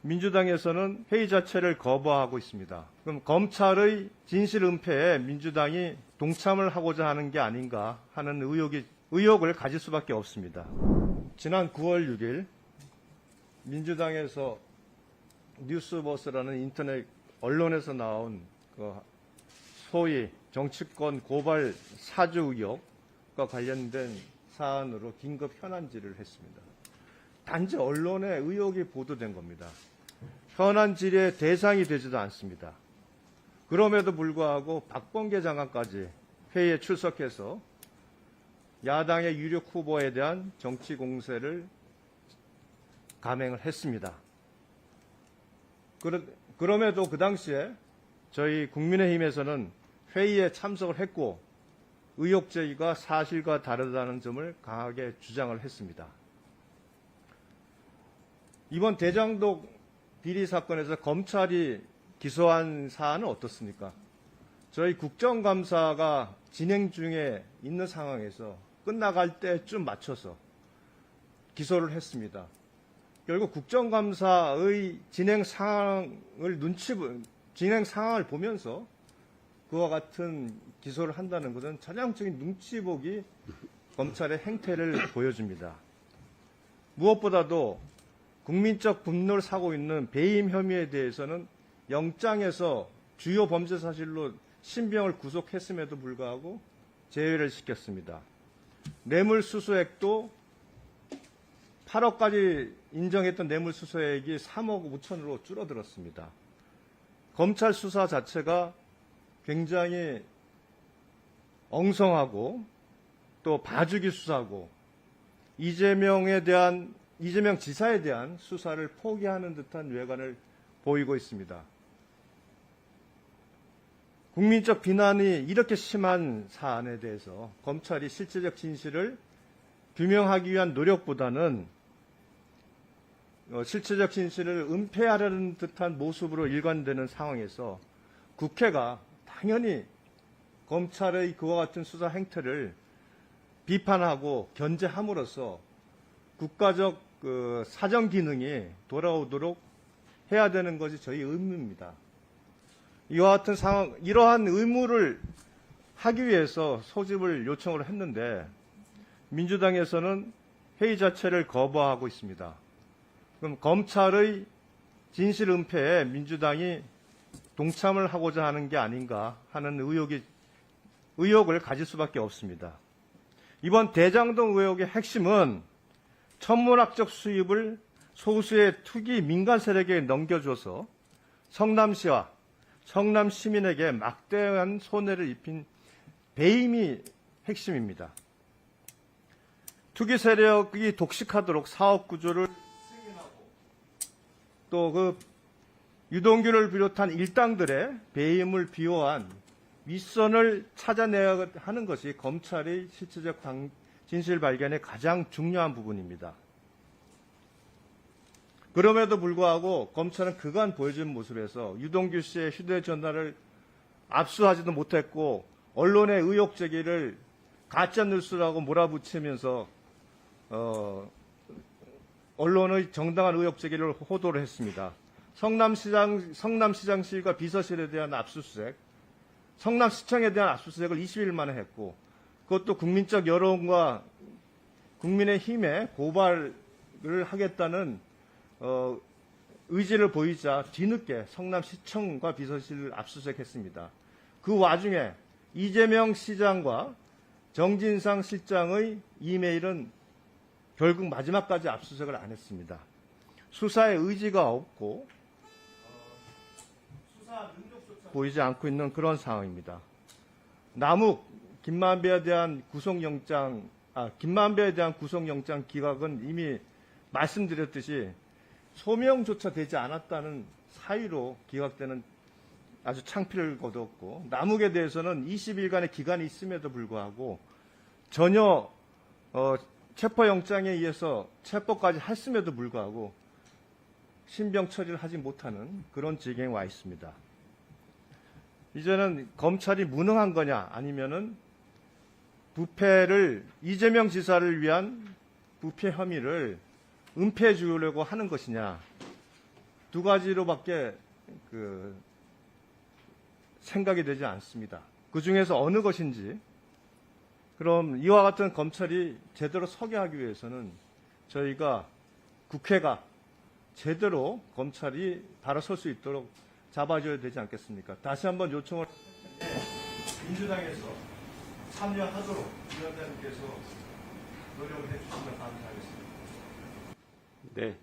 민주당에서는 회의 자체를 거부하고 있습니다. 그럼 검찰의 진실 은폐에 민주당이 동참을 하고자 하는 게 아닌가 하는 의혹을 가질 수밖에 없습니다. 지난 9월 6일 민주당에서 뉴스버스라는 인터넷 언론에서 나온 소위 정치권 고발 사주 의혹과 관련된 사안으로 긴급 현안 질의를 했습니다. 단지 언론에 의혹이 보도된 겁니다. 현안 질의의 대상이 되지도 않습니다. 그럼에도 불구하고 박범계 장관까지 회의에 출석해서 야당의 유력 후보에 대한 정치 공세를 감행을 했습니다. 그럼에도 그 당시에 저희 국민의힘에서는 회의에 참석을 했고 의혹 제기가 사실과 다르다는 점을 강하게 주장을 했습니다. 이번 대장동 비리 사건에서 검찰이 기소한 사안은 어떻습니까? 저희 국정감사가 진행 중에 있는 상황에서 끝나갈 때쯤 맞춰서 기소를 했습니다. 결국 국정감사의 진행 상황을 보면서 그와 같은 기소를 한다는 것은 전형적인 눈치 보기 검찰의 행태를 보여줍니다. 무엇보다도 국민적 분노를 사고 있는 배임 혐의에 대해서는 영장에서 주요 범죄 사실로 신병을 구속했음에도 불구하고 제외를 시켰습니다. 뇌물수수액도 8억까지 인정했던 뇌물수수액이 3억 5천으로 줄어들었습니다. 검찰 수사 자체가 굉장히 엉성하고 또 봐주기 수사고 이재명 지사에 대한 수사를 포기하는 듯한 외관을 보이고 있습니다. 국민적 비난이 이렇게 심한 사안에 대해서 검찰이 실체적 진실을 규명하기 위한 노력보다는 실체적 진실을 은폐하려는 듯한 모습으로 일관되는 상황에서 국회가 당연히 검찰의 그와 같은 수사 행태를 비판하고 견제함으로써 국가적 사정 기능이 돌아오도록 해야 되는 것이 저희 의무입니다. 이와 같은 상황, 이러한 의무를 하기 위해서 소집을 요청을 했는데 민주당에서는 회의 자체를 거부하고 있습니다. 그럼 검찰의 진실 은폐에 민주당이 동참을 하고자 하는 게 아닌가 하는 의혹을 가질 수밖에 없습니다. 이번 대장동 의혹의 핵심은 천문학적 수입을 소수의 투기 민간 세력에 넘겨줘서 성남시와 성남 시민에게 막대한 손해를 입힌 배임이 핵심입니다. 투기 세력이 독식하도록 사업 구조를 승인하고 또 유동규를 비롯한 일당들의 배임을 비호한 윗선을 찾아내야 하는 것이 검찰의 실체적 진실 발견의 가장 중요한 부분입니다. 그럼에도 불구하고 검찰은 그간 보여준 모습에서 유동규 씨의 휴대전화를 압수하지도 못했고 언론의 의혹 제기를 가짜뉴스라고 몰아붙이면서 언론의 정당한 의혹 제기를 호도를 했습니다. 성남시장실과 비서실에 대한 압수수색, 성남시청에 대한 압수수색을 20일 만에 했고 그것도 국민적 여론과 국민의힘에 고발을 하겠다는 의지를 보이자 뒤늦게 성남시청과 비서실을 압수수색했습니다. 그 와중에 이재명 시장과 정진상 실장의 이메일은 결국 마지막까지 압수수색을 안 했습니다. 수사에 의지가 없고 수사 능력조차 보이지 않고 있는 그런 상황입니다. 남욱 김만배에 대한 구속영장 기각은 이미 말씀드렸듯이 소명조차 되지 않았다는 사유로 기각되는 아주 창피를 거뒀고 남욱에 대해서는 20일간의 기간이 있음에도 불구하고 전혀 체포영장에 의해서 체포까지 했음에도 불구하고 신병 처리를 하지 못하는 그런 지경에 와 있습니다. 이제는 검찰이 무능한 거냐 아니면은 부패를 이재명 지사를 위한 부패 혐의를 은폐해 주려고 하는 것이냐 두 가지로밖에 생각이 되지 않습니다. 그 중에서 어느 것인지, 그럼 이와 같은 검찰이 제대로 서게 하기 위해서는 저희가 국회가 제대로 검찰이 바로 설 수 있도록 잡아줘야 되지 않겠습니까? 다시 한번 요청을 민주당에서 참여하도록 위원장님께서 노력을 해주시면 감사하겠습니다. 네.